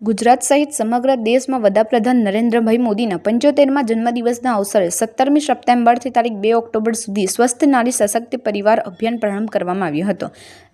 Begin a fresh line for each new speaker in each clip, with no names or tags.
ગુજરાત સહિત સમગ્ર દેશમાં વડાપ્રધાન નરેન્દ્રભાઈ મોદીના 75મા જન્મદિવસના અવસરે 17મી સપ્ટેમ્બરથી તારીખ 2 ઓક્ટોબર સુધી સ્વસ્થ નારી સશક્ત પરિવાર અભિયાન પ્રારંભ કરવામાં આવ્યો હતો.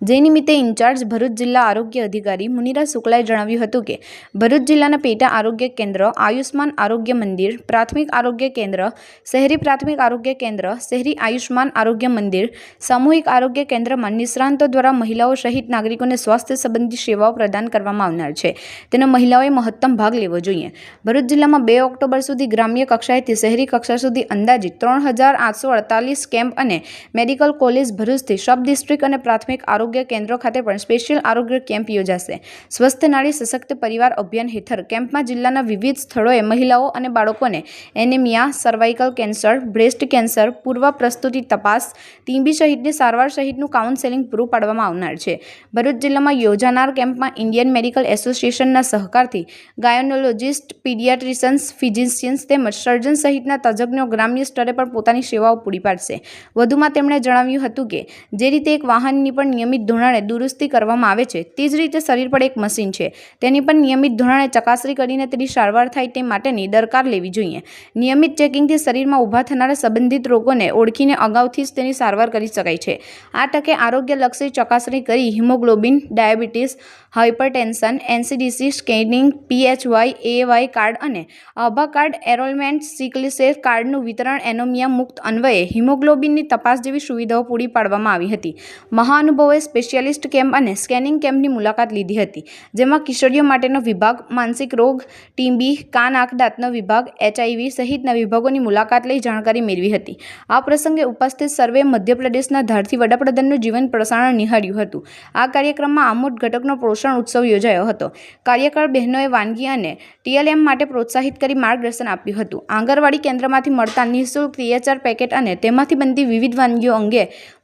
જે નિમિત્તે ઇન્ચાર્જ ભરૂચ જિલ્લા આરોગ્ય અધિકારી મુનિરા શુક્લાએ જણાવ્યું હતું કે ભરૂચ જિલ્લાના પેટા આરોગ્ય કેન્દ્ર, આયુષ્માન આરોગ્ય મંદિર, પ્રાથમિક આરોગ્ય કેન્દ્ર, શહેરી પ્રાથમિક આરોગ્ય કેન્દ્ર, શહેરી આયુષ્માન આરોગ્ય મંદિર, સામૂહિક આરોગ્ય કેન્દ્રમાં નિષ્ણાંતો દ્વારા મહિલાઓ સહિત નાગરિકોને સ્વાસ્થ્ય સંબંધી સેવાઓ પ્રદાન કરવામાં આવનાર છે. તેનો મહિલાઓએ મહત્તમ ભાગ લેવો જોઈએ. ભરૂચ જિલ્લામાં 2 ઓક્ટોબર સુધી ગ્રામ્ય કક્ષાએથી શહેરી કક્ષા સુધી અંદાજિત 3848 કેમ્પ અને મેડિકલ કોલેજ ભરૂચથી સબ ડિસ્ટ્રિક્ટ અને પ્રાથમિક આરોગ્ય કેન્દ્રો ખાતે પણ સ્પેશિયલ આરોગ્ય કેમ્પ યોજાશે. સ્વસ્થ નારી સશક્ત પરિવાર અભિયાન હેઠળ કેમ્પમાં જિલ્લાના વિવિધ સ્થળોએ મહિલાઓ અને બાળકોને anaemia, cervical cancer, breast cancer, પૂર્વ પ્રસ્તુતિ તપાસ, ટીબી સહિતની સારવાર સહિતનું કાઉન્સેલિંગ પૂરું પાડવામાં આવનાર છે. ભરૂચ જિલ્લામાં યોજાનાર કેમ્પમાં ઇન્ડિયન મેડિકલ એસોસિએશનના સહકારથી ગાયનોલોજિસ્ટ, પીડિયાટ્રિશિયન્સ, ફિઝિશિયન્સ તેમજ સર્જન સહિતના તજજ્ઞો ગ્રામ્ય સ્તરે પણ પોતાની સેવાઓ પૂરી પાડશે. વધુમાં તેમણે જણાવ્યું હતું કે જે રીતે એક વાહનની પણ નિયમિત ધોરણે દુરસ્તી કરવામાં આવે છે, તે જ રીતે શરીર પર એક મશીન છે, તેની પણ નિયમિત ધોરણે ચકાસણી કરીને તેની સારવાર થાય તે માટેની દરકાર લેવી જોઈએ. નિયમિત ચેકિંગથી શરીરમાં ઊભા થનારા સંબંધિત રોગોને ઓળખીને અગાઉથી જ તેની સારવાર કરી શકાય છે. આ તકે આરોગ્યલક્ષી ચકાસણી કરી haemoglobin, diabetes, hypertension, NCDC screening, PHY, AY card અને આભા કાર્ડ એનરોલમેન્ટ, સિકલ સેલ કાર્ડનું વિતરણ, એનિમિયા મુક્ત અન્વયે હિમોગ્લોબિનની તપાસ જેવી સુવિધાઓ પૂરી પાડવામાં આવી હતી. મહાનુભાવોએ સ્પેશિયાલિસ્ટ કેમ્પ અને સ્કેનિંગ કેમ્પની મુલાકાત લીધી હતી, જેમાં કિશોરીઓ માટેનો વિભાગ, માનસિક રોગ, ટીબી, કાન, આંખ, દાંતનો વિભાગ, એચઆઈવી સહિતના વિભાગોની મુલાકાત લઈ જાણકારી મેળવી હતી. આ પ્રસંગે ઉપસ્થિત સર્વે મધ્યપ્રદેશના ધારથી વડાપ્રધાનનું જીવન પ્રસારણ નિહાળ્યું હતું. આ કાર્યક્રમમાં આમોદ ઘટકનો પોષણ ઉત્સવ યોજાયો હતો. કાર્યકર બહેનોએ વાનગી અને ટીએલએમ માટે પ્રોત્સાહિત કરી માર્ગદર્શન આપ્યું હતું. આંગણવાડી કેન્દ્રમાંથી મળતા નિઃશુલ્ક THR પેકેટ અને તેમાંથી બનતી વિવિધ વાનગીઓ અંગે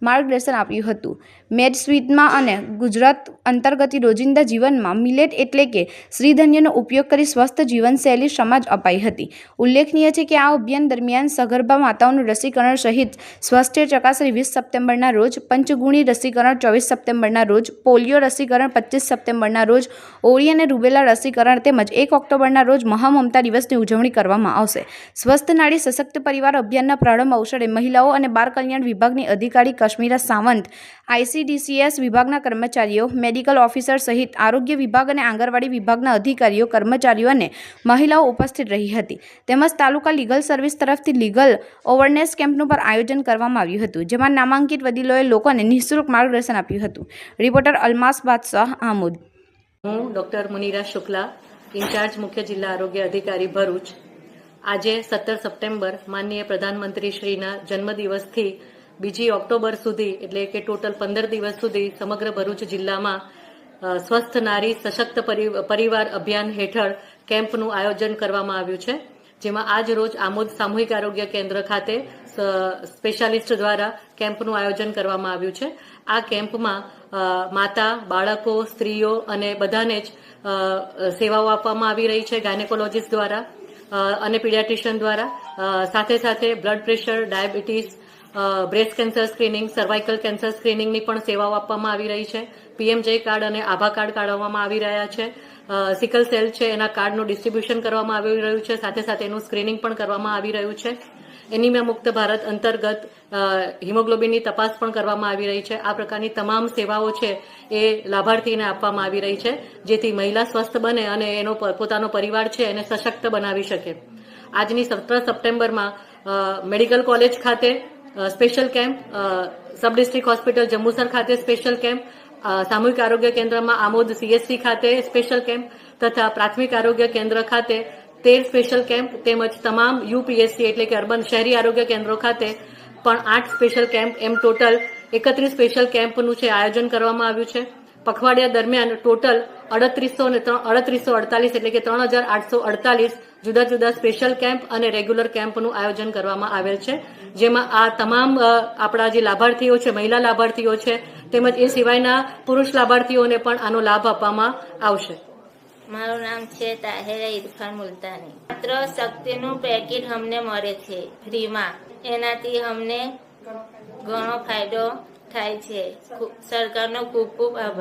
માર્ગદર્શન આપ્યું હતું. મેડ સ્વીટમાં અને ગુજરાત અંતર્ગત રોજિંદા જીવનમાં મિલેટ એટલે કે શ્રીધન્યનો ઉપયોગ કરી સ્વસ્થ જીવનશૈલી સમાજ અપાઈ હતી. ઉલ્લેખનીય છે કે આ અભિયાન દરમિયાન સગર્ભા માતાઓનું રસીકરણ સહિત સ્વાસ્થ્ય ચકાસણી 20 સપ્ટેમ્બરના રોજ, પંચગુણી રસીકરણ 24 સપ્ટેમ્બરના રોજ, પોલિયો રસીકરણ 25 સપ્ટેમ્બરના રોજ, ઓરી અને રૂબેલા રસીકરણ તેમજ 1 ઓક્ટોબરના રોજ મહામમતા દિવસની ઉજવણી કરવામાં આવશે. સ્વસ્થ નારી સશક્ત પરિવાર અભિયાનના પ્રારંભ અવસરે મહિલાઓ અને બાળ કલ્યાણ વિભાગની અધિકારી કશ્મીરા સાવંત, ICDCS વિભાગના કર્મચારીઓ, મેડિકલ ઓફિસર સહિત આરોગ્ય વિભાગ અને આંગણવાડી વિભાગના અધિકારીઓ, કર્મચારીઓ અને મહિલાઓ ઉપસ્થિત રહી હતી. તેમજ તાલુકા લીગલ સર્વિસ તરફથી લીગલ અવેરનેસ કેમ્પનું પણ આયોજન કરવામાં આવ્યું હતું, જેમાં નામાંકિત વડીલોએ લોકોને નિઃશુલ્ક માર્ગદર્શન આપ્યું હતું. રિપોર્ટર અલમાસ બાદશાહ, આમોદ.
હું ડૉક્ટર મુનિરા શુક્લા, ઇન્ચાર્જ મુખ્ય જિલ્લા આરોગ્ય અધિકારી ભરૂચ. આજે 17 સપ્ટેમ્બર માનનીય પ્રધાનમંત્રી શ્રીના જન્મદિવસથી 2 ઓક્ટોબર સુધી એટલે કે ટોટલ 15 દિવસ સુધી સમગ્ર ભરૂચ જિલ્લામાં સ્વસ્થ નારી સશક્ત પરિવાર અભિયાન હેઠળ કેમ્પનું આયોજન કરવામાં આવ્યું છે, જેમાં આજ રોજ આમોદ સામૂહિક આરોગ્ય કેન્દ્ર ખાતે સ્પેશિયાલિસ્ટ દ્વારા કેમ્પનું આયોજન કરવામાં આવ્યું છે. આ કેમ્પમાં માતા, બાળકો, સ્ત્રીઓ અને બધાને જ સેવાઓ આપવામાં આવી રહી છે ગાયનેકોલોજીસ્ટ દ્વારા અને પીડિયાટ્રિશિયન દ્વારા. સાથે સાથે blood pressure, diabetes, breast cancer screening, cervical cancer સ્ક્રીનિંગની પણ સેવાઓ આપવામાં આવી રહી છે. PMJ કાર્ડ અને આભા કાર્ડ કાઢવામાં આવી રહ્યા છે. સિકલ સેલ છે એના કાર્ડનું ડિસ્ટ્રીબ્યુશન કરવામાં આવી રહ્યું છે, સાથે સાથે એનું સ્ક્રીનિંગ પણ કરવામાં આવી રહ્યું છે. એનિમિયા મુક્ત ભારત અંતર્ગત હિમોગ્લોબિનની તપાસ પણ કરવામાં આવી રહી છે. આ પ્રકારની તમામ સેવાઓ છે એ લાભાર્થીને આપવામાં આવી રહી છે, જેથી મહિલા સ્વસ્થ બને અને એનો પોતાનો પરિવાર છે એને સશક્ત બનાવી શકે. આજની 17 સપ્ટેમ્બરમાં મેડિકલ કોલેજ ખાતે special camp, sub district hospital Jambusar ખાતે સ્પેશિયલ કેમ્પ, સામૂહિક આરોગ્ય કેન્દ્રમાં આમોદ CSC ખાતે સ્પેશિયલ કેમ્પ તથા પ્રાથમિક આરોગ્ય કેન્દ્ર ખાતે 13 સ્પેશિયલ કેમ્પ તેમજ તમામ UPSC એટલે કે અર્બન શહેરી આરોગ્ય કેન્દ્રો ખાતે પણ 8 સ્પેશિયલ કેમ્પ, એમ ટોટલ 31 સ્પેશિયલ કેમ્પનું છે આયોજન કરવામાં આવ્યું છે. પખવાડિયા દરમિયાન ટોટલ 3848 એટલે કે 3848 જુદા જુદા સ્પેશિયલ કેમ્પ અને રેગ્યુલર કેમ્પનું આયોજન કરવામાં આવેલ છે, જેમાં આ તમામ આપણા જે લાભાર્થીઓ છે, મહિલા લાભાર્થીઓ છે તેમજ એ સિવાયના પુરુષ લાભાર્થીઓને પણ આનો લાભ આપવામાં આવશે.
મારું નામ છે તાહેરા ઇરફાન મુલતાની. માત્ર શક્તિનું પેકેટ અમને મળે છે ફ્રીમાં. એનાથી અમને ઘણો ફાયદો થાય છે. સરકારનો ખૂબ ખૂબ આભાર.